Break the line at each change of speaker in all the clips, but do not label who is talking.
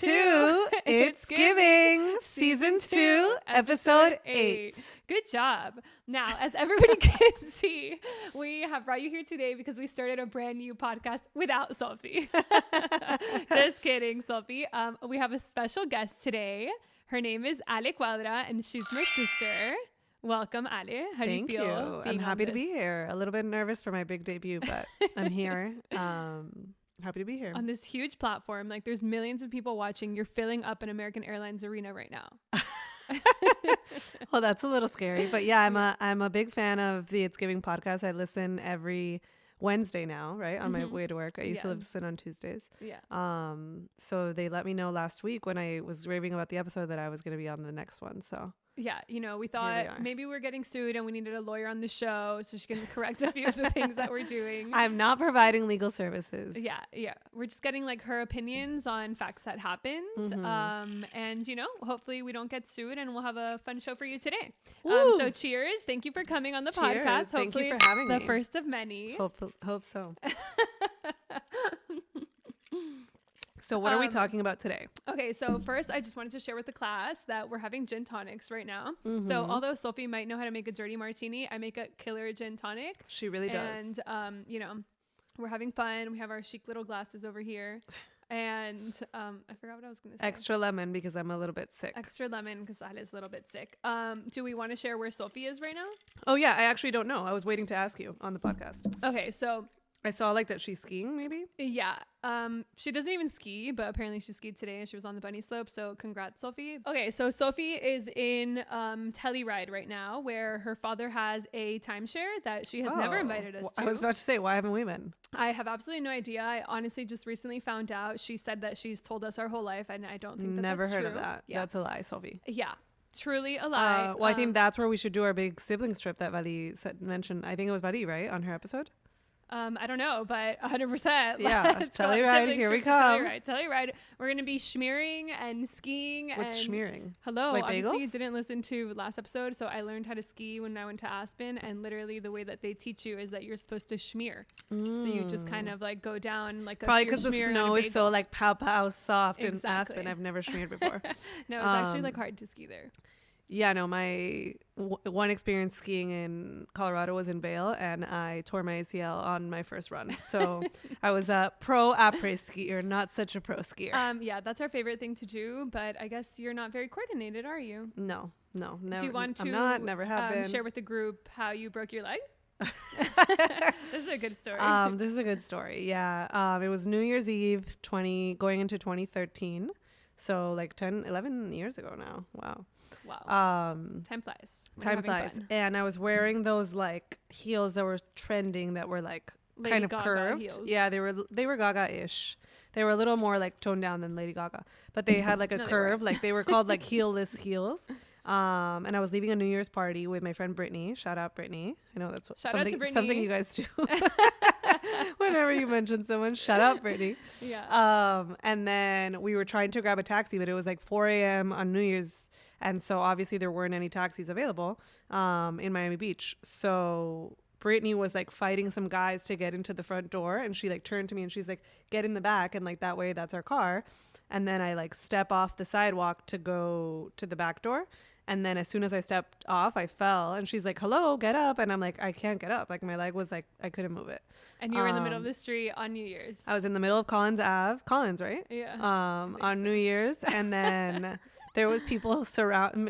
Welcome to It's Giving, Season 2, Episode 8.
Good job. Now, as everybody can see, we have brought you here today because we started a brand new podcast without Sophie. Just kidding, Sophie. We have a special guest today. Her name is Ale Cuadra, and she's my sister. Welcome, Ale. How do you feel?
Thank you. I'm happy to be here. A little bit nervous for my big debut, but I'm here. Happy to be here.
On this huge platform, like there's millions of people watching. You're filling up an American Airlines arena right now.
Well, that's a little scary, but yeah, I'm a big fan of the It's Giving podcast. I listen every Wednesday now, right? On my way to work. I used to listen on Tuesdays.
Yeah.
So they let me know last week when I was raving about the episode that I was going to be on the next one. So
yeah, you know, we thought maybe we're getting sued and we needed a lawyer on the show so she can correct a few of the things that we're doing.
I'm not providing legal services.
Yeah. We're just getting like her opinions on facts that happened. And, you know, hopefully we don't get sued and we'll have a fun show for you today. So cheers. Thank you for coming on the podcast. Hopefully
Thank you for having me.
The first of many.
Hope so. So what are we talking about today?
Okay, so first I just wanted to share with the class that we're having gin tonics right now. So although Sophie might know how to make a dirty martini, I make a killer gin tonic.
She really does.
And, you know, we're having fun. We have our chic little glasses over here. And I forgot what I was going to say.
Extra lemon because I'm a little bit sick.
Extra lemon because Ale's a little bit sick. Do we want to share where Sophie is right now?
Oh, yeah. I actually don't know. I was waiting to ask you on the podcast.
Okay, so
I saw like that she's skiing maybe.
Yeah. She doesn't even ski, but apparently she skied today and she was on the bunny slope. So congrats, Sophie. Okay. So Sophie is in Telluride right now where her father has a timeshare that she has never invited us to.
I was about to say, why haven't we been?
I have absolutely no idea. I honestly just recently found out. She said that she's told us our whole life and I don't think
Never
that's
heard
true.
of that. Yeah. That's a lie, Sophie.
Yeah. Truly a lie.
Well, I think that's where we should do our big siblings trip that Vali mentioned. I think it was Vali, right? On her episode.
I don't know, but 100%.
Yeah, Telluride, here we come.
Telluride. We're going to be schmearing and skiing.
What's schmearing?
Hello.
Like
obviously,
bagels?
you didn't listen to last episode, so I learned how to ski when I went to Aspen, and literally the way that they teach you is that you're supposed to schmear. So you just kind of like go down like a
probably because the snow is so like pow soft in
Exactly.
Aspen. I've never schmeared before.
No, it's actually like hard to ski there.
Yeah, no, my one experience skiing in Colorado was in Vail, and I tore my ACL on my first run. So I was a pro après skier, not such a pro skier.
Yeah, that's our favorite thing to do, but I guess you're not very coordinated, are you?
No, never.
Do you want to
never have been.
Share with the group how you broke your leg? This is a good story.
This is a good story. Yeah. It was New Year's Eve, going into 2013. So like 11 years ago now. Wow.
Time flies.
Time flies. And I was wearing those like heels that were trending that were like
Lady
kind of
Gaga
curved.
heels.
Yeah, they were Gaga-ish. They were a little more like toned down than Lady Gaga, but they had like a curve. Like they were called like heelless heels. And I was leaving a New Year's party with my friend Brittany. Shout out Brittany. I know that's something you guys do. Whenever you mention someone, shout out Brittany.
Yeah.
And then we were trying to grab a taxi, but it was like 4 a.m. on New Year's. And so obviously there weren't any taxis available in Miami Beach. So Brittany was like fighting some guys to get into the front door. And she like turned to me and she's like, get in the back. And like that way, that's our car. And then I like step off the sidewalk to go to the back door. And then as soon as I stepped off, I fell. And she's like, hello, get up. And I'm like, I can't get up. Like my leg was like, I couldn't move it.
And you were in the middle of the street on New Year's.
I was in the middle of Collins Ave. Collins, right?
Yeah.
On New Year's. And then there was people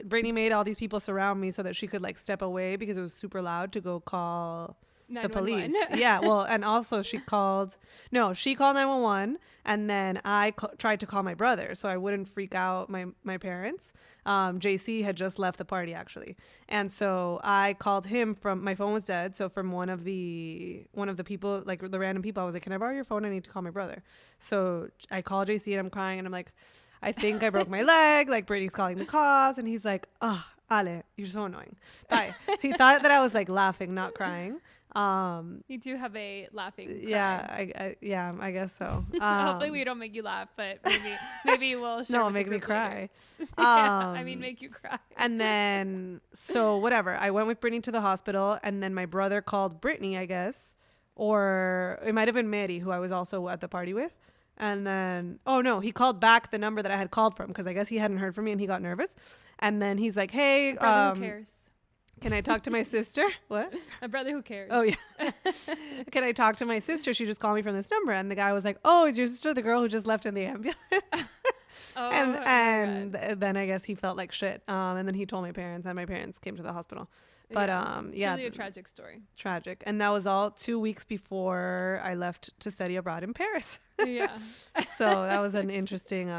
Brittany made all these people surround me so that she could like step away because it was super loud to go call the police. Yeah. Well, and also she called 911 and then I tried to call my brother so I wouldn't freak out my parents. JC had just left the party actually. And so I called him from, my phone was dead. So from one of the people, like the random people, I was like, can I borrow your phone? I need to call my brother. So I call JC and I'm crying and I'm like, I think I broke my leg. Like Brittany's calling the cops. And he's like, oh, Ale, you're so annoying. Bye. He thought that I was like laughing, not crying.
You do have a laughing cry.
Yeah, I guess so.
Hopefully we don't make you laugh, but maybe we'll share
make me cry.
Make you cry.
And then so whatever, I went with Brittany to the hospital, and then my brother called Brittany, I guess, or it might have been Mary, who I was also at the party with. And then, oh no, he called back the number that I had called from because I guess he hadn't heard from me and he got nervous. And then he's like, hey,
brother, who cares?
Can I talk to my sister? What?
A brother who cares.
Oh, yeah. Can I talk to my sister? She just called me from this number. And the guy was like, oh, is your sister the girl who just left in the ambulance? And then I guess he felt like shit. And then he told my parents, and my parents came to the hospital. But
it's really a tragic story.
Tragic. And that was all 2 weeks before I left to study abroad in Paris.
Yeah.
So that was an interesting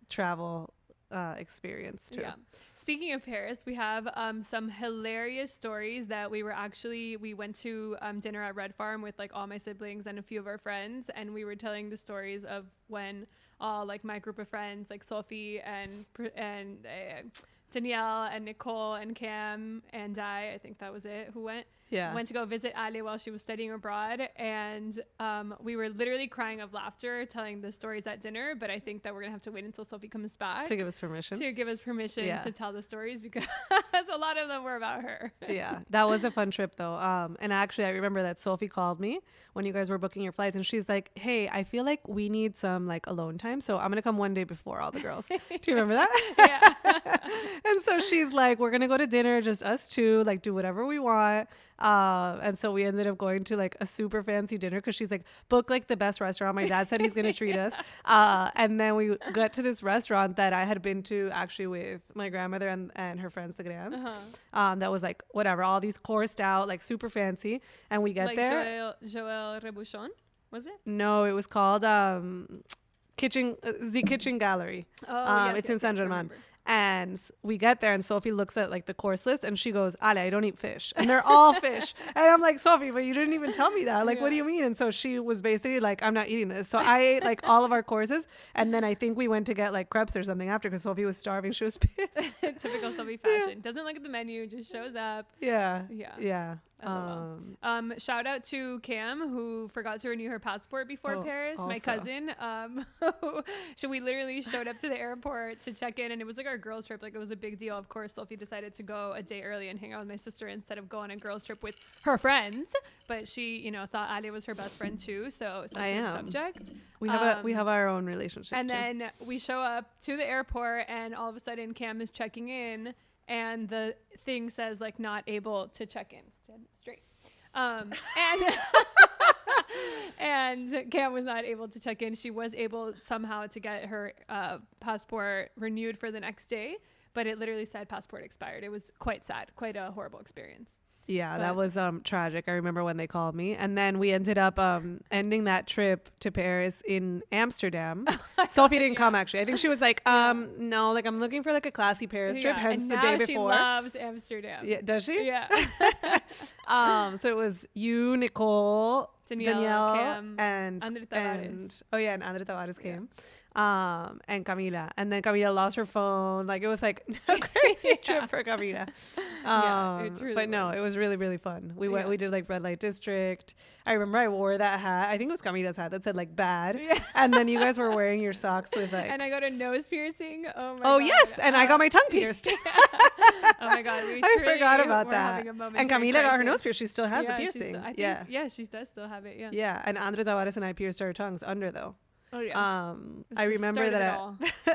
travel experience too.
Yeah. Speaking of Paris, we have some hilarious stories that we went to dinner at Red Farm with like all my siblings and a few of our friends, and we were telling the stories of when all like my group of friends like Sophie and Danielle and Nicole and Cam and I think that was it, who went to go visit Ale while she was studying abroad, and we were literally crying of laughter telling the stories at dinner, but I think that we're gonna have to wait until Sophie comes back
to give us permission
to tell the stories, because a lot of them were about her.
Yeah, that was a fun trip though. And actually I remember that Sophie called me when you guys were booking your flights, and she's like, hey, I feel like we need some like alone time, so I'm gonna come one day before all the girls. Do you remember that? Yeah. And so she's like, we're gonna go to dinner, just us two, like do whatever we want. And so we ended up going to like a super fancy dinner because she's like, book like the best restaurant. My dad said he's gonna treat us. And then we got to this restaurant that I had been to actually with my grandmother and her friends, the Grams. That was like whatever, all these coursed out, like super fancy. And we get like there.
Joël Rebouchon, was it?
No, it was called the Kitchen Gallery. It's in Saint Germain. And we get there and Sophie looks at like the course list and she goes, Ale, I don't eat fish. And they're all fish. And I'm like, Sophie, but you didn't even tell me that. Like, what do you mean? And so she was basically like, I'm not eating this. So I ate like all of our courses. And then I think we went to get like crepes or something after because Sophie was starving. She was pissed.
Typical Sophie fashion. Yeah. Doesn't look at the menu, just shows up.
Yeah.
Shout out to Cam, who forgot to renew her passport before Paris. Also. My cousin. So we literally showed up to the airport to check in, and it was like our girls trip. Like, it was a big deal. Of course, Sophie decided to go a day early and hang out with my sister instead of go on a girls trip with her friends. But she, thought Ale was her best friend too. So sensitive subject.
We have our own relationship.
And then we show up to the airport, and all of a sudden Cam is checking in. And the thing says like not able to check in. Stand straight. And Cam was not able to check in. She was able somehow to get her passport renewed for the next day, but it literally said passport expired. It was quite sad, quite a horrible experience.
Yeah, that was tragic. I remember when they called me. And then we ended up ending that trip to Paris in Amsterdam. Sophie didn't come, actually. I think she was like, no, like I'm looking for like a classy Paris trip, hence the day before.
She loves Amsterdam.
Yeah, does she?
Yeah.
So it was you, Nicole, Danielle
Cam,
and
Andre Tavares.
And Andre Tavares came. And Camila. And then Camila lost her phone. Like, it was like a crazy trip for Camila. It really but no, it was really, really fun. We went, we did like Red Light District. I remember I wore that hat. I think it was Camila's hat that said like bad. Yeah. And then you guys were wearing your socks with like.
And I got a nose piercing. Oh my God.
Yes. And I got my tongue pierced.
Oh my God.
I forgot about that. And Camila got her nose pierced. She still has the piercing.
Yeah, she does still have it. Yeah.
Yeah. And Andre Tavares and I pierced our tongues under though.
Oh yeah.
I remember that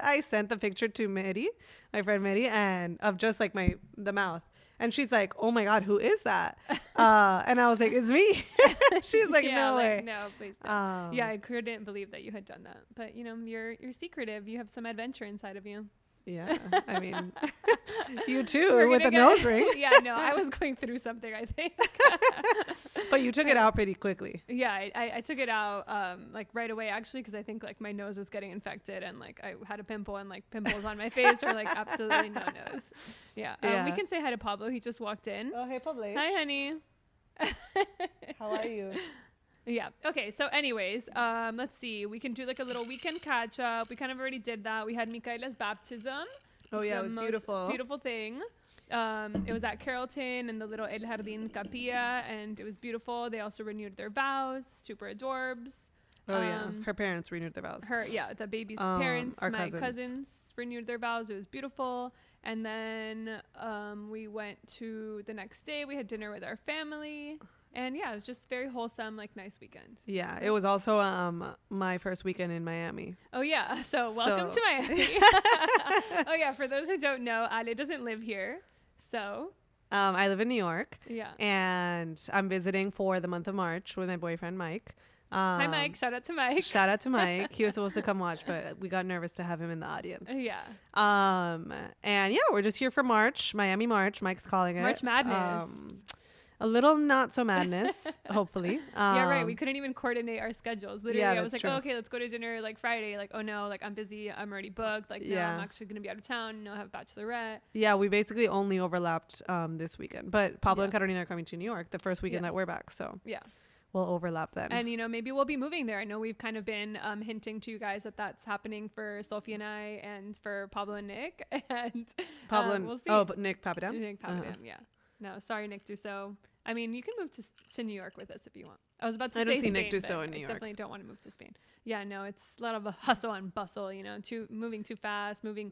I sent the picture to Mary, my friend Mary, and of just like the mouth, and she's like, "Oh my God, who is that?" And I was like, "It's me." She's like, "No way,
no, please don't." Yeah, I couldn't believe that you had done that, but you're secretive. You have some adventure inside of you.
Yeah, I mean, you too with the nose ring.
Yeah, no, I was going through something, I think.
But you took it out pretty quickly.
Yeah, I took it out like right away, actually, because I think like my nose was getting infected and like I had a pimple and like pimples on my face or like absolutely no nose. Yeah. We can say hi to Pablo. He just walked in.
Oh, hey, Pablo.
Hi, honey.
How are you?
Yeah. Okay. So anyways, let's see. We can do like a little weekend catch up. We kind of already did that. We had Micaela's baptism.
Oh yeah, it was beautiful.
Beautiful thing. It was at Carrollton in the little El Jardín Capilla, and it was beautiful. They also renewed their vows. Super adorbs.
Her parents renewed their vows.
The baby's parents, my cousins renewed their vows. It was beautiful. And then we went to the next day. We had dinner with our family. And yeah, it was just very wholesome, like nice weekend.
Yeah, it was also my first weekend in Miami.
Oh yeah, so welcome to Miami. Oh yeah, for those who don't know, Ale doesn't live here, so.
I live in New York.
Yeah.
And I'm visiting for the month of March with my boyfriend Mike.
Hi Mike, shout out to Mike.
Shout out to Mike. He was supposed to come watch, but we got nervous to have him in the audience.
Yeah.
And yeah, we're just here for March, Miami March. Mike's calling it
March Madness.
A little not so madness, hopefully.
Yeah, right. We couldn't even coordinate our schedules. Literally,
yeah,
I was like,
true.
oh, okay, let's go to dinner like Friday. Like, oh no, like I'm busy. I'm already booked. Like, no, I'm actually going to be out of town. No, I have a bachelorette.
Yeah, we basically only overlapped this weekend. But Pablo and Carolina are coming to New York the first weekend that we're back. So
yeah,
we'll overlap then.
And, you know, maybe we'll be moving there. I know we've kind of been hinting to you guys that that's happening for Sophie and I and for Pablo and Nick. And
Pablo and,
we'll see.
Oh, but Nick Papadam?
Nick Papadam, yeah. No, sorry, Nick Dussault. I mean, you can move to New York with us if you want. I was about to say Spain. I don't see Nick Dussault in New York. I definitely don't want to move to Spain. Yeah, no, it's a lot of a hustle and bustle, you know, moving too fast, moving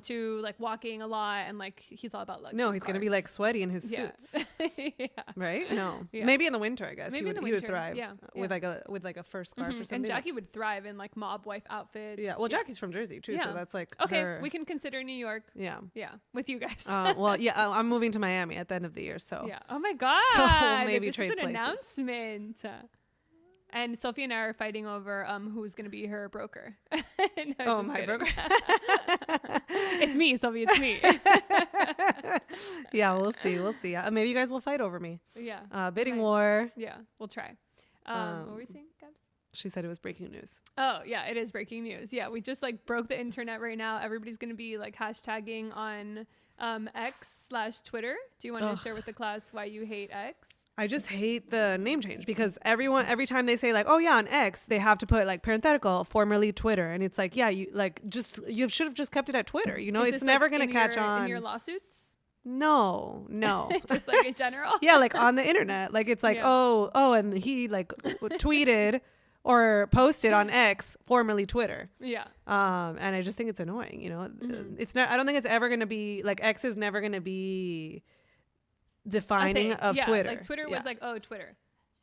to like walking a lot, and like he's all about luxury.
No, he's going to be like sweaty in his suits.
Yeah.
Right? No. Yeah. Maybe in the winter, I guess.
Maybe
he would thrive. Yeah. With like a fur scarf or something.
And Jackie would thrive in like mob wife outfits.
Yeah. Well, Jackie's from Jersey too, so that's like
okay, we can consider New York.
Yeah.
Yeah, with you guys.
Well, yeah, I'm moving to Miami at the end of the year, so.
Yeah. Oh my God.
So maybe
this
trade
is an
places.
Announcement. And Sophie and I are fighting over who's going to be her broker. No,
my broker.
It's me, Sophie. It's me.
Yeah, we'll see. Maybe you guys will fight over me.
Yeah.
Bidding war.
Yeah, we'll try. What were we saying, Gabs?
She said it was breaking news.
Oh, yeah, it is breaking news. Yeah, we just like broke the internet right now. Everybody's going to be like hashtagging on X/Twitter. Do you want to share with the class why you hate X?
I just hate the name change because every time they say like, oh yeah, on X, they have to put like parenthetical, formerly Twitter. And it's like, yeah, you should have just kept it at Twitter. You know, it's never going to catch on.
In your lawsuits?
No.
Just like in general?
Yeah, like on the internet. Like it's like, oh, and he like tweeted or posted on X, formerly Twitter.
Yeah.
And I just think it's annoying, you know. It's not, I don't think it's ever going to be like X is never going to be defining of Twitter.
Like Twitter was like, oh, Twitter.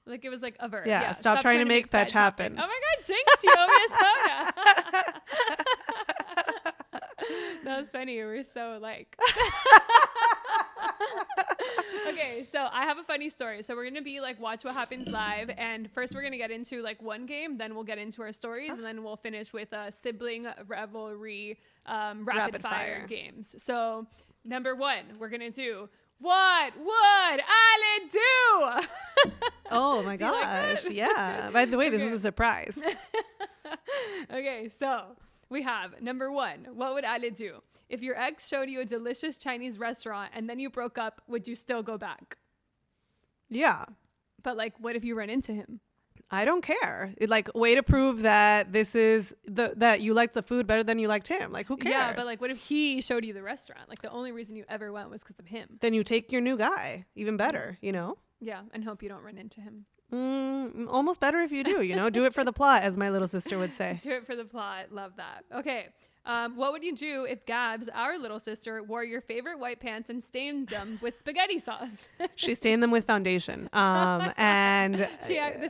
Like it was like a verb.
Yeah, stop trying to make fetch happen.
Oh my God, jinx you, Minnesota. That was funny. We're so like. Okay, so I have a funny story. So we're going to be like Watch What Happens Live. And first we're going to get into like one game. Then we'll get into our stories. And then we'll finish with a Sibling Revelry rapid fire games. So number one, we're going to do What Would Ale Do?
Oh my gosh. Like yeah. By the way, this is a surprise.
Okay, so we have number one. What would Ale do? If your ex showed you a delicious Chinese restaurant and then you broke up, would you still go back?
Yeah.
But like, what if you run into him?
I don't care. It like way to prove that this is that you liked the food better than you liked him. Like who cares?
Yeah, but like what if he showed you the restaurant? Like the only reason you ever went was because of him.
Then you take your new guy. Even better, you know?
Yeah, and hope you don't run into him.
Almost better if you do, you know? Do it for the plot, as my little sister would say.
Do it for the plot. Love that. Okay. What would you do if Gabs, our little sister, wore your favorite white pants and stained them with spaghetti sauce?
She stained them with foundation. And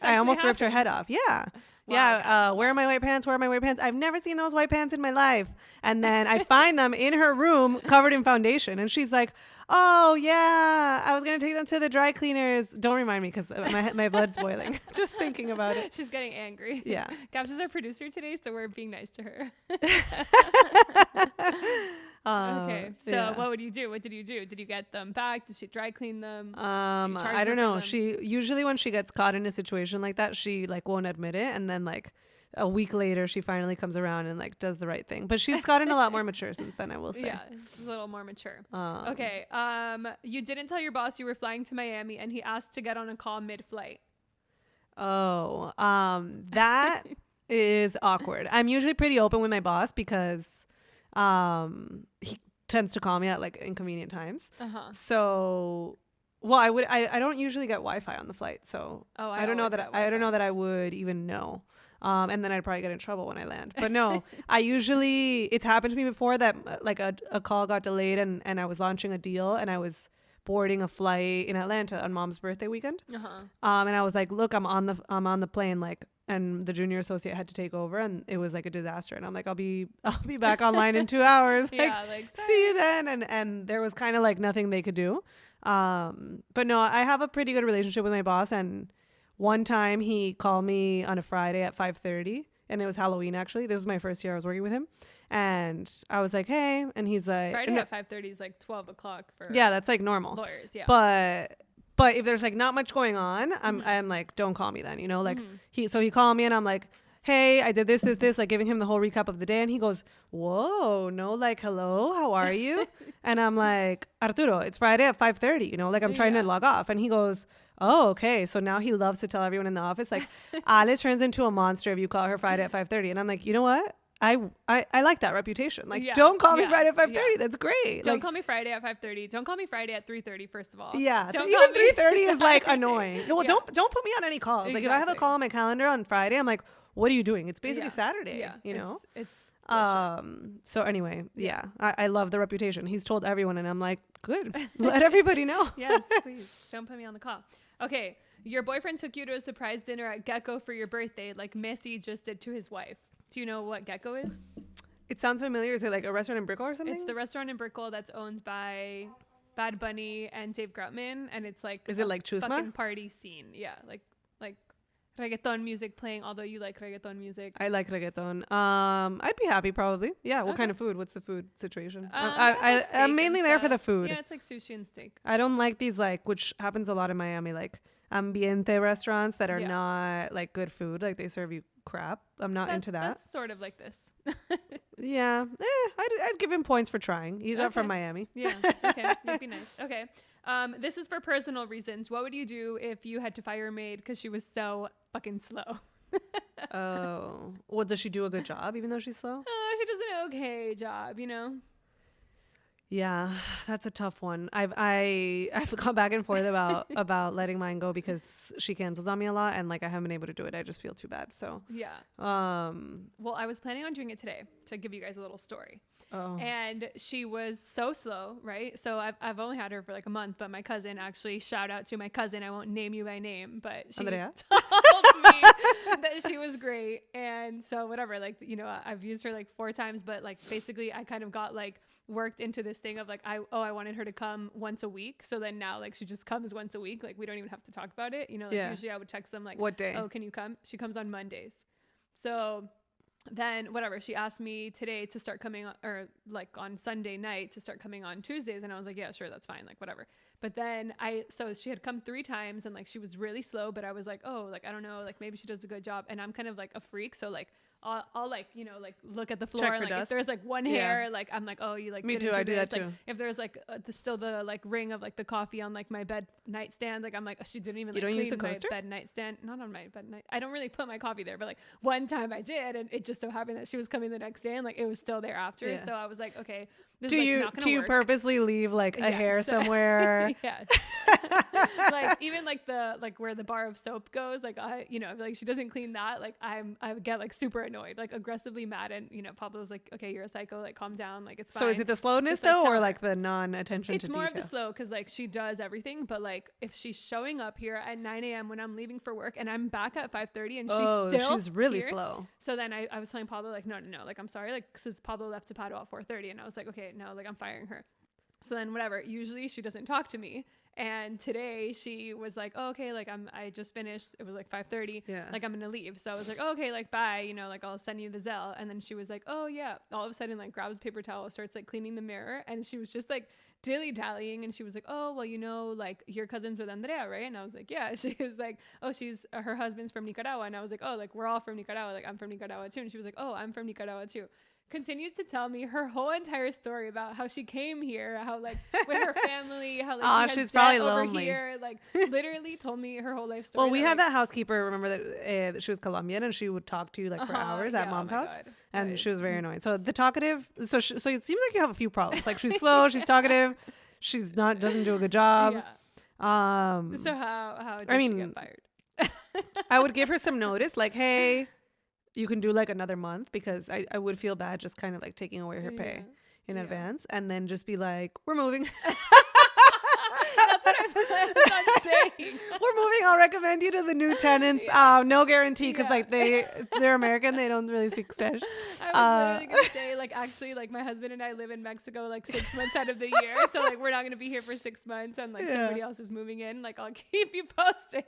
I almost ripped her head off. Yeah. Wow, yeah. Where are my white pants? Where are my white pants? I've never seen those white pants in my life. And then I find them in her room covered in foundation. And she's like, oh, yeah, I was going to take them to the dry cleaners. Don't remind me because my blood's boiling just thinking about it.
She's getting angry.
Yeah.
Gabs is our producer today, so we're being nice to her. Okay, so what would you do? What did you do? Did you get them back? Did she dry clean them?
I don't know. She usually when she gets caught in a situation like that, she like won't admit it, and then like a week later, she finally comes around and like does the right thing. But she's gotten a lot more mature since then, I will say.
Yeah, she's a little more mature. Okay. You didn't tell your boss you were flying to Miami, and he asked to get on a call mid-flight.
Oh, that is awkward. I'm usually pretty open with my boss because he tends to call me at like inconvenient times. So, well, I don't usually get Wi-Fi on the flight, so I don't know that I would even know. And then I'd probably get in trouble when I land. But no, it's happened to me before that like a call got delayed and I was launching a deal and I was boarding a flight in Atlanta on Mom's birthday weekend. And I was like, look, I'm on the plane, like, and the junior associate had to take over and it was like a disaster. And I'm like, I'll be back online in 2 hours. Like see you then. And there was kind of like nothing they could do. But no, I have a pretty good relationship with my boss, and one time he called me on a Friday at 5:30 and it was Halloween. Actually, this was my first year I was working with him, and I was like, hey, and he's like,
Friday at 5:30 is like 12 o'clock for
that's like normal
lawyers. Yeah.
But if there's like not much going on, I'm like, don't call me then, you know, like he called me and I'm like, hey, I did this, like giving him the whole recap of the day. And he goes, whoa, no, like, hello, how are you? And I'm like, Arturo, it's Friday at 5:30, you know, like I'm trying to log off. And he goes, oh, okay. So now he loves to tell everyone in the office, like, Ale turns into a monster if you call her Friday at 5:30. And I'm like, you know what? I like that reputation. Like, don't call me Friday at 5:30. That's great.
Don't
like,
call me Friday at 5:30. Don't call me Friday at 3:30. First of all,
even 3:30 is like annoying. No, don't put me on any calls. Exactly. Like, if I have a call on my calendar on Friday, I'm like, what are you doing? It's basically Saturday. Yeah, you know.
It's
so anyway, I love the reputation. He's told everyone, and I'm like, good. Let everybody know.
Yes, please don't put me on the call. Okay, your boyfriend took you to a surprise dinner at Gecko for your birthday, like Messi just did to his wife. Do you know what Gecko is?
It sounds familiar. Is it like a restaurant in Brickell or something?
It's the restaurant in Brickell that's owned by Bad Bunny and Dave Grutman, and it's like
is it like Chusma?
Fucking party scene? Yeah, like reggaeton music playing. Although you like reggaeton music,
I like reggaeton. I'd be happy probably. Yeah. What kind of food? What's the food situation? I'm mainly there for the food.
Yeah, it's like sushi and steak.
I don't like these like, which happens a lot in Miami, like ambiente restaurants that are not like good food. Like they serve you crap. I'm not into that.
That's sort of like this.
Yeah. I'd give him points for trying. He's up from Miami.
Yeah. Okay. That'd be nice. Okay. This is for personal reasons. What would you do if you had to fire a maid because she was so fucking slow?
Oh. Well, does she do a good job even though she's slow?
She does an okay job, you know?
Yeah, that's a tough one. I've gone back and forth about letting mine go because she cancels on me a lot, and like I haven't been able to do it. I just feel too bad. So
yeah. Well, I was planning on doing it today to give you guys a little story. Oh. And she was so slow, right? So I've only had her for like a month, but my cousin, actually, shout out to my cousin. I won't name you by name, but she
Andrea?
told me that she was great. And so whatever, like, you know, I've used her like 4 times, but like basically I kind of got like worked into this thing of like, I wanted her to come once a week. So then now like she just comes once a week. Like we don't even have to talk about it. You know, like usually I would text them like,
what day?
Oh, can you come? She comes on Mondays. So then whatever, she asked me today to start coming on, or like on Sunday night to start coming on Tuesdays. And I was like, yeah, sure, that's fine. Like whatever. But then so she had come 3 times and like she was really slow, but I was like, oh, like, I don't know, like maybe she does a good job. And I'm kind of like a freak. So like, I'll like, you know, like look at the floor and like dust. If there's like one hair, like I'm like, oh, you like
me too. I do that
like,
too.
If there's like still the like ring of like the coffee on like my bed nightstand, like I'm like, oh, she didn't even like clean my bed nightstand. Not on my bed night. I don't really put my coffee there, but like one time I did, and it just so happened that she was coming the next day and like it was still there after. Yeah. So I was like, okay, this is like not gonna work.
You purposely leave like a hair somewhere?
Yes. Like even like the like where the bar of soap goes, like I, you know, like she doesn't clean that, like I get like super annoyed, like aggressively mad, and you know Pablo's like, okay, you're a psycho, like calm down, like it's fine.
So is it the slowness just, though, or like the non-attention to detail?
It's more of the slow, because like she does everything, but like if she's showing up here at 9 a.m. when I'm leaving for work and I'm back at 5:30 and she's really
here, slow.
So then I was telling Pablo like, no, like I'm sorry, like because Pablo left to Paddle at 4:30, and I was like, okay, no, like I'm firing her. So then whatever, usually she doesn't talk to me. And today she was like, oh, okay, like I just finished. It was like 5:30. Yeah. Like I'm going to leave. So I was like, oh, okay, like bye, you know, like I'll send you the Zelle. And then she was like, oh yeah. All of a sudden like grabs paper towel, starts like cleaning the mirror. And she was just like dilly-dallying. And she was like, oh, well, you know, like your cousin's with Andrea, right? And I was like, yeah. She was like, oh, she's her husband's from Nicaragua. And I was like, oh, like we're all from Nicaragua. Like I'm from Nicaragua too. And she was like, oh, I'm from Nicaragua too. Continues to tell me her whole entire story about how she came here, how like with her family, how like she has
she's probably over
lonely here, like literally told me her whole life story.
Well, we had that housekeeper, remember that she was Colombian, and she would talk to you like for hours at mom's house. God. And she was very annoying. So the talkative, so it seems like you have a few problems. Like she's slow, she's talkative, doesn't do a good job.
Yeah. So how did she get fired?
I would give her some notice, like, hey, you can do like another month, because I would feel bad just kind of like taking away her pay in advance, and then just be like, we're moving.
That's what I'm saying.
We're moving. I'll recommend you to the new tenants. No guarantee, because like they're American. They don't really speak Spanish.
I was literally gonna say, like, actually, like, my husband and I live in Mexico like 6 months out of the year, so like we're not gonna be here for 6 months, and like somebody else is moving in. Like, I'll keep you posted.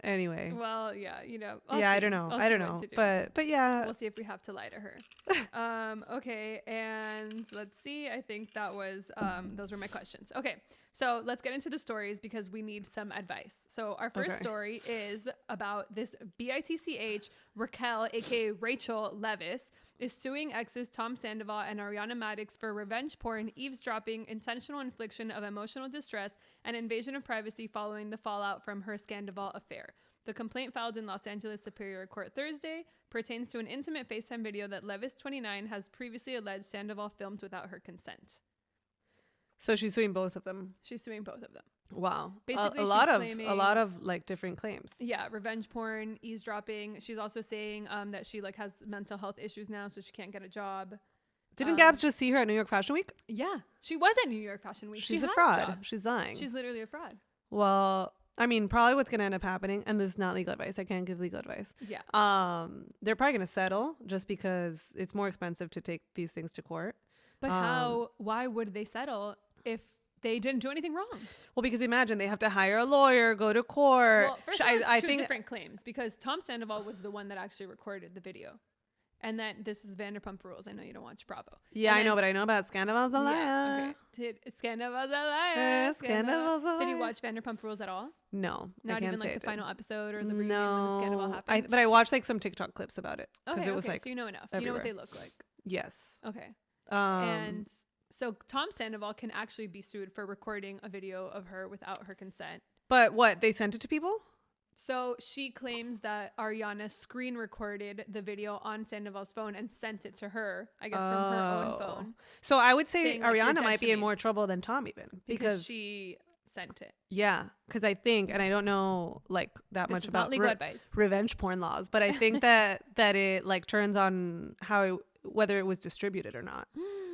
Anyway.
Well, yeah, you know.
I don't know. But yeah.
We'll see if we have to lie to her. Okay, and let's see. I think that was those were my questions. Okay, so let's get into the stories, because we need some advice. So our first story is about this bitch Raquel AKA Rachel Levis is suing exes Tom Sandoval and Ariana Madix for revenge porn, eavesdropping, intentional infliction of emotional distress, and invasion of privacy following the fallout from her Sandoval affair. The complaint, filed in Los Angeles Superior Court Thursday, pertains to an intimate FaceTime video that Levis, 29, has previously alleged Sandoval filmed without her consent.
So she's suing both of them.
She's suing both of them.
Wow.
Basically,
a lot of like different claims.
Yeah, revenge porn, eavesdropping. She's also saying that she like has mental health issues now, so she can't get a job.
Didn't Gabs just see her at New York Fashion Week?
Yeah, she was at New York Fashion Week.
She's a fraud. Jobs. She's lying.
She's literally a fraud.
Well, I mean, probably what's going to end up happening, and this is not legal advice. I can't give legal advice.
Yeah.
They're probably going to settle, just because it's more expensive to take these things to court.
But why would they settle if they didn't do anything wrong?
Well, because imagine they have to hire a lawyer, go to court.
Well, first of all, I think different claims, because Tom Sandoval was the one that actually recorded the video. And then this is Vanderpump Rules. I know you don't watch Bravo.
Yeah, I know, but I know about Sandoval's a liar.
Yeah, okay. Sandoval's a liar.
Sandoval's a liar.
Did you watch Vanderpump Rules at all?
No.
Not even like the final episode or the reunion when the scandal happened?
But I watched like some TikTok clips about it.
Okay,
it was like
so you know enough.
Everywhere.
You know what they look like.
Yes.
Okay. And so Tom Sandoval can actually be sued for recording a video of her without her consent.
But what? They sent it to people?
So she claims that Ariana screen recorded the video on Sandoval's phone and sent it to her, I guess, from her own phone.
So I would say Ariana might be in
me.
more trouble than Tom even.
Because she sent it.
Yeah. Because I think, and I don't know like that much about
legal advice.
Revenge porn laws, but I think that it like turns on whether it was distributed or not.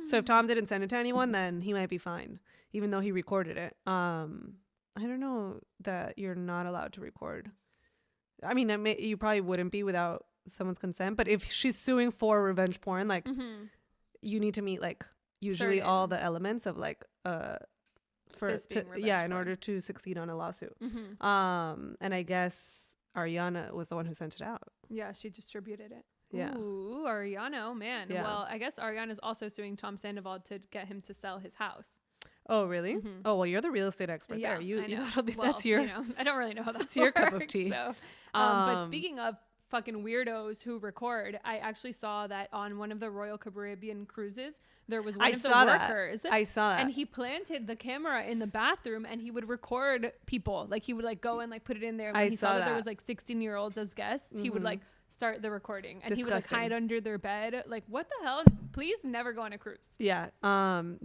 So if Tom didn't send it to anyone, then he might be fine, even though he recorded it. I don't know that you're not allowed to record. I mean, you probably wouldn't be without someone's consent, but if she's suing for revenge porn, like you need to meet like usually all the elements of like in order to succeed on a lawsuit. And I guess Ariana was the one who sent it out.
Yeah, she distributed it.
Yeah.
Ooh, Ariana, oh man.
Yeah.
Well, I guess Ariana's also suing Tom Sandoval to get him to sell his house.
Oh, really? Oh, well, you're the real estate expert there. That's your...
I don't really know how that's
your cup of tea.
So, but speaking of fucking weirdos who record, I actually saw that on one of the Royal Caribbean cruises, there was one of the workers.
I saw that.
And he planted the camera in the bathroom and he would record people. Like he would like go and like put it in there. When he saw that there was like 16-year-olds as guests, he would like start the recording and he would like hide under their bed. Like, what the hell? Please never go on a cruise.
Yeah.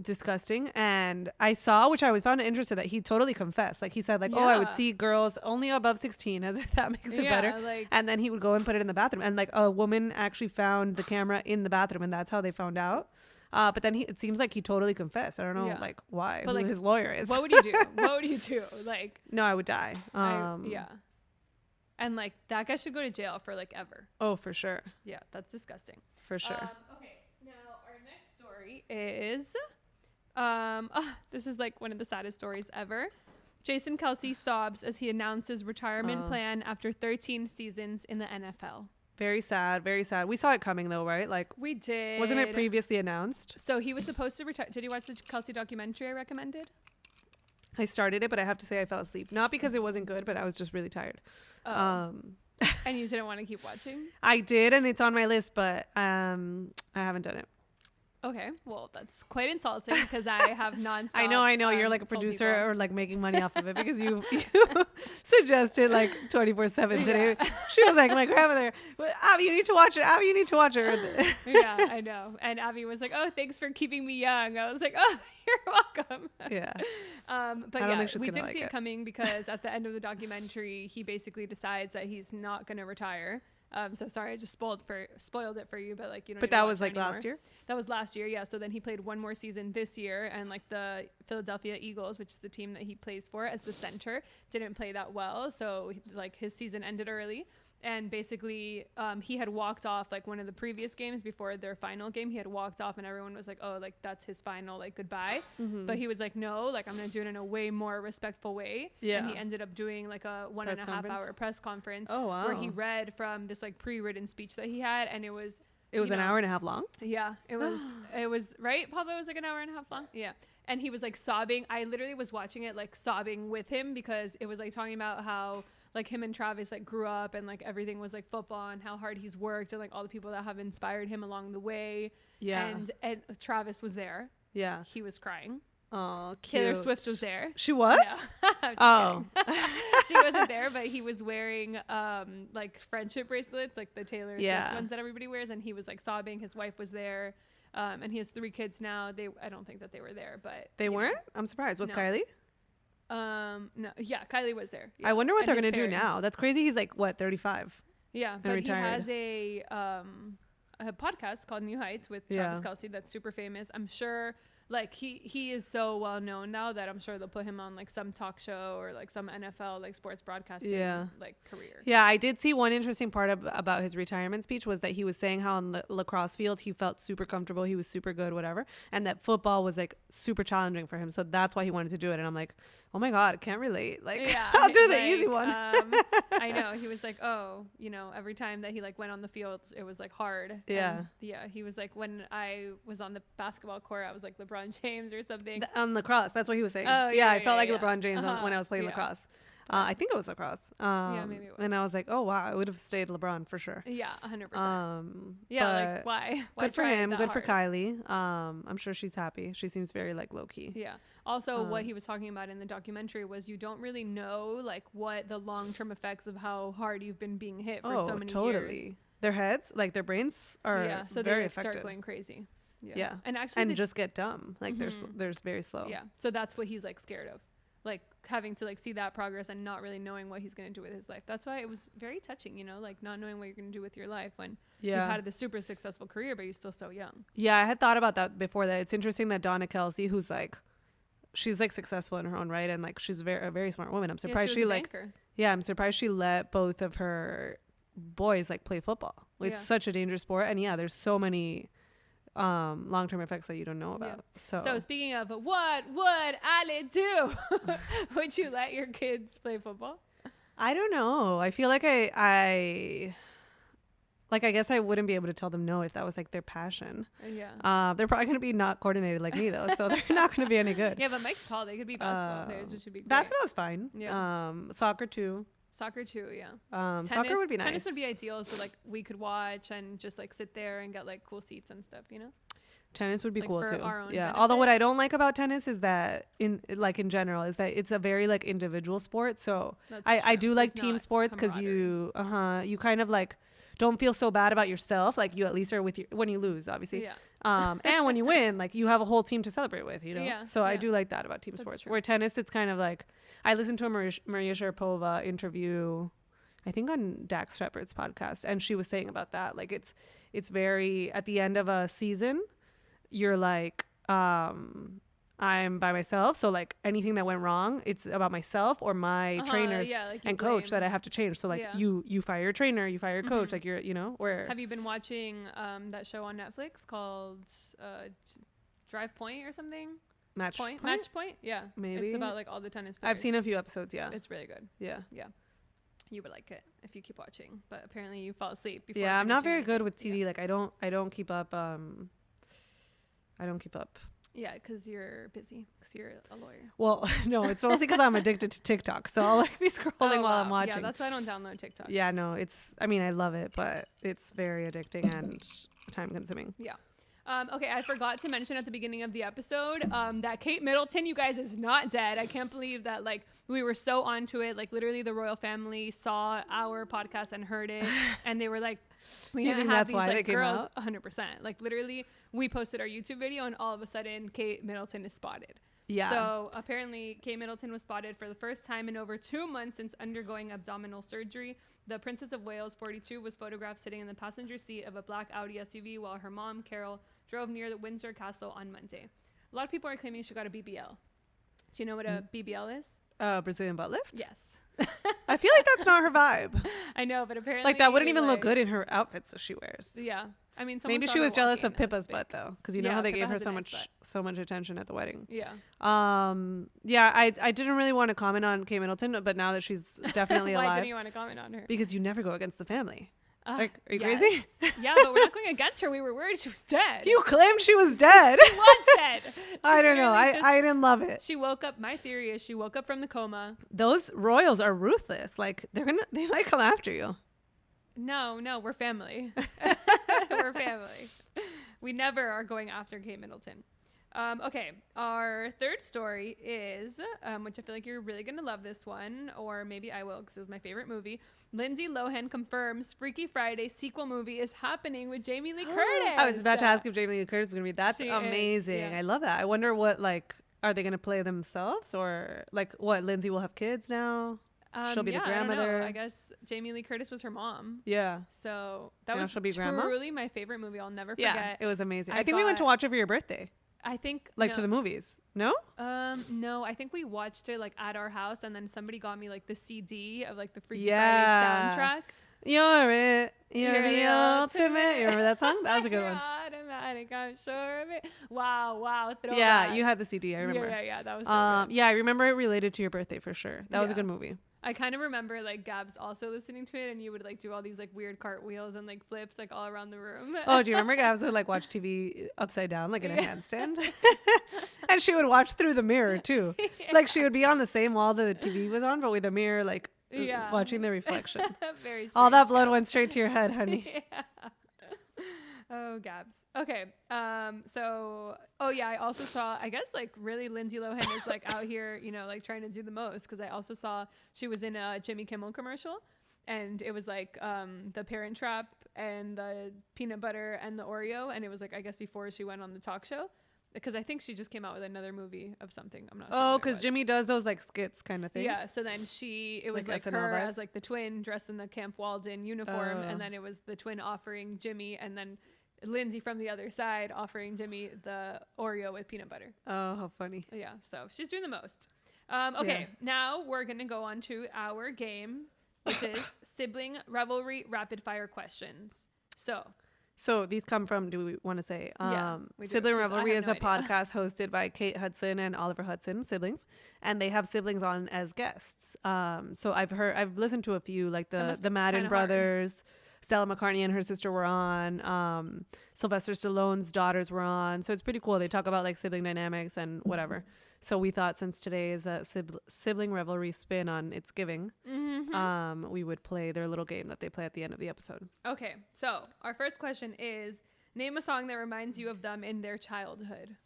Disgusting. And I saw, which I found interesting, that he totally confessed. Like he said like, I would see girls only above 16, as if that makes it better. Like, and then he would go and put it in the bathroom, and like a woman actually found the camera in the bathroom, and that's how they found out. But then it seems like he totally confessed. I don't know like why, but who like, his lawyer is.
What would you do? What would you do? Like,
no, I would die.
Yeah. And like that guy should go to jail for like ever.
Oh, for sure.
Yeah, that's disgusting.
For sure.
Okay, now our next story is, this is like one of the saddest stories ever. Jason Kelce sobs as he announces retirement plan after 13 seasons in the NFL.
Very sad, very sad. We saw it coming though, right? Like
we did.
Wasn't it previously announced?
So he was supposed to retire. Did you watch the Kelce documentary I recommended?
I started it, but I have to say I fell asleep. Not because it wasn't good, but I was just really tired.
And you didn't want to keep watching?
I did, and it's on my list, but I haven't done it.
Okay, well, that's quite insulting because I have nonstop.
I know. You're like a producer or like making money off of it because you suggested like 24/7 today. Yeah. She was like, my grandmother, Abby, you need to watch it. Abby, you need to watch it.
Yeah, I know. And Abby was like, oh, thanks for keeping me young. I was like, oh, you're welcome.
Yeah.
But yeah, we did see it coming because at the end of the documentary, he basically decides that he's not going to retire. So sorry, I just spoiled it for you, but like, you know.
But that was like last year?
That was last year, yeah. So then he played one more season this year, and like the Philadelphia Eagles, which is the team that he plays for as the center, didn't play that well. So like his season ended early. And basically, he had walked off like one of the previous games before their final game. He had walked off and everyone was like, oh, like that's his final, like goodbye. Mm-hmm. But he was like, no, like I'm going to do it in a way more respectful way. Yeah. And he ended up doing like a 1.5 hour press conference.
Oh, wow.
Where he read from this like pre-written speech that he had. And it was
an hour and a half long?
Yeah, it was right? Pablo, it was like an hour and a half long? Yeah. And he was like sobbing. I literally was watching it like sobbing with him because it was like talking about how like him and Travis like grew up and like everything was like football and how hard he's worked and like all the people that have inspired him along the way. Yeah. And Travis was there. Yeah. He was crying.
Oh, cute.
Taylor Swift was there.
She was?
No. Oh. She wasn't there, but he was wearing like friendship bracelets, like the Taylor Swift ones that everybody wears, and he was like sobbing. His wife was there. And he has 3 kids now. I don't think that they were there, but
they weren't? I'm surprised. Was Kylie?
No. Yeah, Kylie was there. Yeah.
I wonder what they're going to do now. That's crazy. He's like, what, 35?
Yeah, but retired. He has a podcast called New Heights with Travis Kelce that's super famous. I'm sure like he is so well known now that I'm sure they'll put him on like some talk show or like some NFL like sports broadcasting like career.
Yeah, I did see one interesting part about his retirement speech was that he was saying how on the lacrosse field he felt super comfortable, he was super good, whatever, and that football was like super challenging for him, so that's why he wanted to do it. And I'm like, oh my god, I can't relate. Like, I'll do the easy one.
I know. He was like, oh, you know, every time that he like went on the field, it was like hard.
Yeah.
And, he was like, when I was on the basketball court, I was like LeBron James or something.
On lacrosse, that's what he was saying. Oh, yeah, I felt like LeBron James when I was playing lacrosse. I think it was lacrosse.
Yeah, maybe it was.
And I was like, oh wow, I would have stayed LeBron for sure.
Yeah, 100%. Yeah, like why?
Good for him. Good for Kylie. I'm sure she's happy. She seems very like low key.
Yeah. Also, what he was talking about in the documentary was you don't really know like what the long-term effects of how hard you've been being hit for so many years.
Their heads, like their brains are
so
very
they
affected.
Start going crazy.
Yeah.
And actually
just get dumb. Like there's very slow.
Yeah. So that's what he's like scared of. Like having to like see that progress and not really knowing what he's going to do with his life. That's why it was very touching, you know, like not knowing what you're going to do with your life when you've had this super successful career, but you're still so young.
Yeah. I had thought about that before that. It's interesting that Donna Kelce, who's like, she's like successful in her own right. And like, she's a very smart woman. I'm surprised I'm surprised she let both of her boys like play football. It's such a dangerous sport. And there's so many long-term effects that you don't know about.
So speaking of, what would Ale do? Would you let your kids play football?
I don't know. I feel like I guess I wouldn't be able to tell them no if that was like their passion. They're probably going to be not coordinated like me though, so they're not going to be any good.
Yeah, but Mike's tall. They could be basketball players, which would be great.
Basketball is fine. Soccer too.
Soccer too, yeah.
Soccer would be nice.
Tennis would be ideal, so like we could watch and just like sit there and get like cool seats and stuff, you know.
Tennis would be
like
cool too.
Yeah.
Although what I don't like about tennis is that in general is that it's a very like individual sport. So I do like team sports because you kind of like don't feel so bad about yourself. Like you at least are with when you lose, obviously. Yeah. And when you win, like you have a whole team to celebrate with, you know? Yeah. So I do like that about team sports. True. Where tennis, it's kind of like, I listened to a Maria Sharapova interview, I think on Dax Shepard's podcast. And she was saying about that. Like it's very, at the end of a season, you're like, I'm by myself. So like anything that went wrong, it's about myself or my trainers and coach that I have to change. So like you fire your trainer, you fire your coach, like you're, you know, where.
Have you been watching that show on Netflix called Drive Point or something?
Match Point?
Yeah.
Maybe.
It's about like all the tennis players.
I've seen a few episodes. Yeah.
It's really good.
Yeah.
Yeah. You would like it if you keep watching, but apparently you fall asleep before.
Yeah. I'm not very good with TV. Yeah. Like I don't keep up.
Yeah, because you're busy, because you're a lawyer.
Well, no, it's mostly because I'm addicted to TikTok. So I'll like be scrolling while I'm watching.
Yeah, that's why I don't download TikTok.
Yeah, no, I love it, but it's very addicting and time consuming.
Yeah. Okay, I forgot to mention at the beginning of the episode that Kate Middleton, you guys, is not dead. I can't believe that, like, we were so onto it. Like, literally, the royal family saw our podcast and heard it, and they were like, we can't have these, like, girls. 100%. Like, literally, we posted our YouTube video, and all of a sudden, Kate Middleton is spotted. Yeah. So apparently, Kate Middleton was spotted for the first time in over 2 months since undergoing abdominal surgery. The Princess of Wales, 42, was photographed sitting in the passenger seat of a black Audi SUV while her mom, Carol, drove near the Windsor Castle on Monday. A lot of people are claiming she got a BBL. Do you know what a BBL is?
Brazilian butt lift?
Yes.
I feel like that's not her vibe.
I know, but apparently...
Like, that wouldn't even look good in her outfits that she wears.
Yeah. I mean,
maybe she was jealous of Pippa's butt, though, because you know how they gave her so much attention at the wedding.
Yeah.
Yeah, I didn't really want to comment on Kate Middleton, but now that she's definitely alive...
Why didn't you want to comment on her?
Because you never go against the family. Like, are you crazy?
Yeah, but we're not going against her. We were worried she was dead.
You claimed she was dead.
She was dead.
I don't know. I didn't love it.
She woke up. My theory is she woke up from the coma.
Those royals are ruthless. Like, they might come after you.
No, we're family. We're family. We never are going after Kate Middleton. Okay, our third story is, which I feel like you're really going to love this one, or maybe I will because it was my favorite movie. Lindsay Lohan confirms Freaky Friday sequel movie is happening with Jamie Lee Curtis.
I was about to ask if Jamie Lee Curtis is going to be. That's amazing. Yeah. I love that. I wonder what, like, are they going to play themselves, or like what, Lindsay will have kids now? She'll be the grandmother.
I guess Jamie Lee Curtis was her mom.
Yeah.
So that was truly my favorite movie. I'll never forget.
Yeah, it was amazing. I think we went to watch it for your birthday.
I think
to the movies. No?
No, I think we watched it like at our house, and then somebody got me like the CD of like the Freaky Friday soundtrack. You're the ultimate. You remember that song? That was a good one. Automatic, I'm sure of it. Wow.
Yeah, you had the CD. I remember.
Yeah. That was so good.
Yeah, I remember it related to your birthday for sure. That was a good movie.
I kind of remember like Gabs also listening to it, and you would like do all these like weird cartwheels and like flips like all around the room.
Oh, do you remember Gabs would like watch TV upside down like in a handstand? And she would watch through the mirror too. Yeah. Like she would be on the same wall that the TV was on, but with a mirror like watching the reflection.
Very strange,
all that blood went straight to your head, honey.
Yeah. Oh, Gabs. Okay. I also saw, I guess, like, really Lindsay Lohan is, like, out here, you know, like, trying to do the most, because I also saw she was in a Jimmy Kimmel commercial, and it was, like, the Parent Trap and the peanut butter and the Oreo, and it was, like, I guess before she went on the talk show, because I think she just came out with another movie of something. I'm not sure.
Oh, because Jimmy does those, like, skits kind of things.
Yeah, so then it was, like her as, like, the twin dressed in the Camp Walden uniform, and then it was the twin offering Jimmy, and then Lindsay from the other side offering Jimmy the Oreo with peanut butter.
Oh, how funny.
Yeah, so she's doing the most. Okay, now we're going to go on to our game, which is Sibling Revelry Rapid Fire Questions. So
these come from, do we want to say?
Sibling
Revelry is a podcast hosted by Kate Hudson and Oliver Hudson, siblings, and they have siblings on as guests. So I've listened to a few, like the Madden brothers. Stella McCartney and her sister were on. Sylvester Stallone's daughters were on. So it's pretty cool. They talk about like sibling dynamics and whatever. So we thought since today is a Sibling Revelry spin on It's Giving, we would play their little game that they play at the end of the episode. Okay. So our first question is, name a song that reminds you of them in their childhood.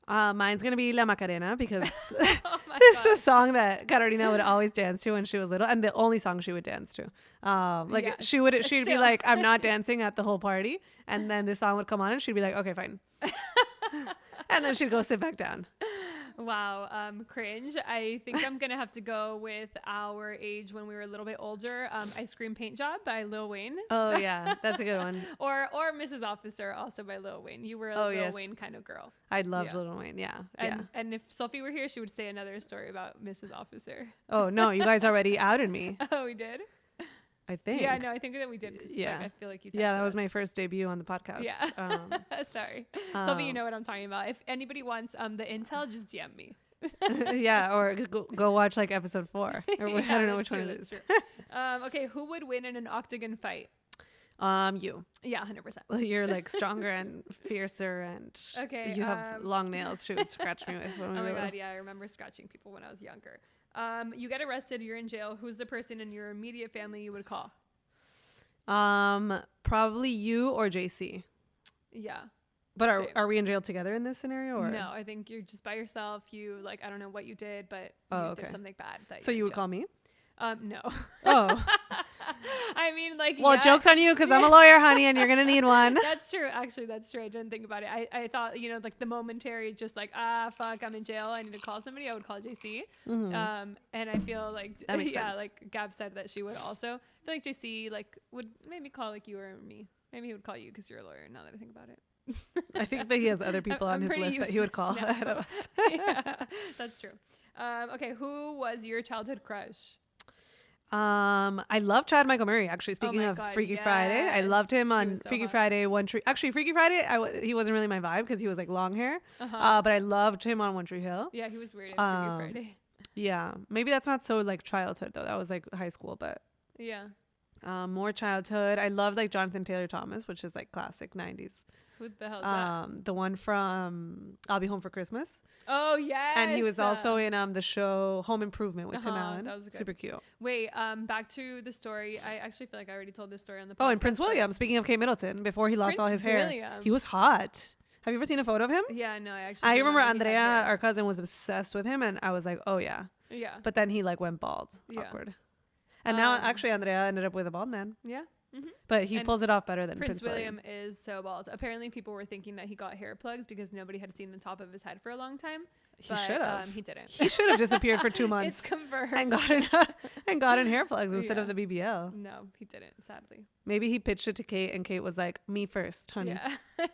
Mine's going to be La Macarena, because this is a song that Carolina would always dance to when she was little, and the only song she would dance to. She'd be like, I'm not dancing at the whole party. And then this song would come on and she'd be like, okay, fine. And then she'd go sit back down. Wow. Cringe. I think I'm going to have to go with our age when we were a little bit older. Ice Cream Paint Job by Lil Wayne. Oh, yeah. That's a good one. or Mrs. Officer, also by Lil Wayne. You were a Lil Wayne kind of girl. I loved Lil Wayne. Yeah. And if Sophie were here, she would say another story about Mrs. Officer. Oh, no. You guys already outed me. Oh, we did? I think. Yeah, no, I think that we did. Yeah. Like, I feel like you. Yeah, that was my first debut on the podcast. Yeah. Sorry. Sophie, you know what I'm talking about. If anybody wants the intel, just DM me. Yeah, or go watch like episode 4. Or I don't know which one it is. Okay, who would win in an octagon fight? You. Yeah, 100%. You're like stronger and fiercer, and you have long nails. She would scratch me with. Oh my god, yeah, I remember scratching people when I was younger. You get arrested, you're in jail. Who's the person in your immediate family you would call? Probably you or JC. Yeah. But are we in jail together in this scenario? Or?
No, I think you're just by yourself. You like, I don't know what you did, but you did something bad.
So you would call me?
No.
Oh.
I mean, like,
well, joke's on you because I'm a lawyer, honey, and you're going to need one.
That's true. Actually, that's true. I didn't think about it. I thought, you know, like the momentary, just like, fuck, I'm in jail. I need to call somebody. I would call JC. And I feel like, sense. Like Gab said that she would also. I feel like JC like would maybe call like you or me. Maybe he would call you because you're a lawyer now that I think about it.
I think that he has other people on his list that he would call ahead of us.
Yeah, that's true. Okay, who was your childhood crush?
I love Chad Michael Murray. Actually, speaking of Freaky Friday, I loved him on Freaky Friday. Actually, Freaky Friday, he wasn't really my vibe because he was like long hair. But I loved him on One Tree Hill.
Yeah, he was weird in Freaky Friday.
Yeah, maybe that's not so like childhood though. That was like high school, but
yeah.
More childhood. I loved like Jonathan Taylor Thomas, which is like classic 90s.
Who the hell is that?
The one from I'll Be Home for Christmas.
Oh, yes.
And he was also in the show Home Improvement with Tim Allen. That was good. Super cute.
Wait, back to the story. I actually feel like I already told this story on the podcast.
Oh, and Prince William. Speaking of Kate Middleton, before he lost all his hair, he was hot. Have you ever seen a photo of him?
Yeah, no, I
remember Andrea, our cousin, was obsessed with him, and I was like, oh yeah.
Yeah.
But then he like went bald. Yeah. Awkward. And now actually Andrea ended up with a bald man.
Yeah. Mm-hmm.
But he pulls it off better than
Prince William is so bald. Apparently people were thinking that he got hair plugs because nobody had seen the top of his head for a long time.
He should have.
He didn't.
He should have disappeared for 2 months.
It's confirmed.
And gotten hair plugs instead of the BBL.
No, he didn't, sadly.
Maybe he pitched it to Kate and Kate was like, me first, honey.
Yeah.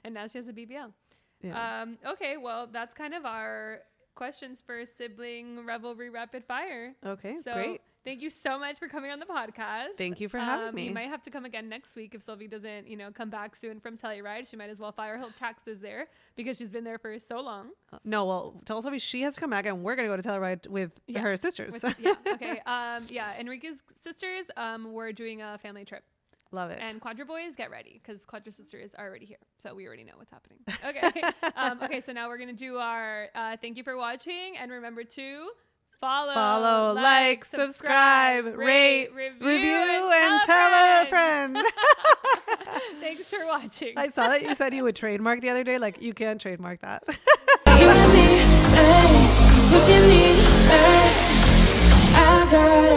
And now she has a BBL. Yeah. Okay, well, that's kind of our questions for Sibling Revelry Rapid Fire.
Okay, great.
Thank you so much for coming on the podcast.
Thank you for having me.
You might have to come again next week if Sylvie doesn't, come back soon from Telluride. She might as well file her taxes there because she's been there for so long.
No, well, tell Sylvie she has to come back and we're going to go to Telluride with her sisters.
Okay. Enrique's sisters, we're doing a family trip.
Love it.
And Cuadra boys, get ready because Cuadra sisters are already here. So we already know what's happening. Okay. Okay, so now we're going to do our thank you for watching. And remember to follow, like, subscribe, rate, review, and tell a friend. Thanks for watching.
I saw that you said you would trademark the other day. Like, you can't trademark that.
You and me, ay, 'cause what you need, ay, I got it.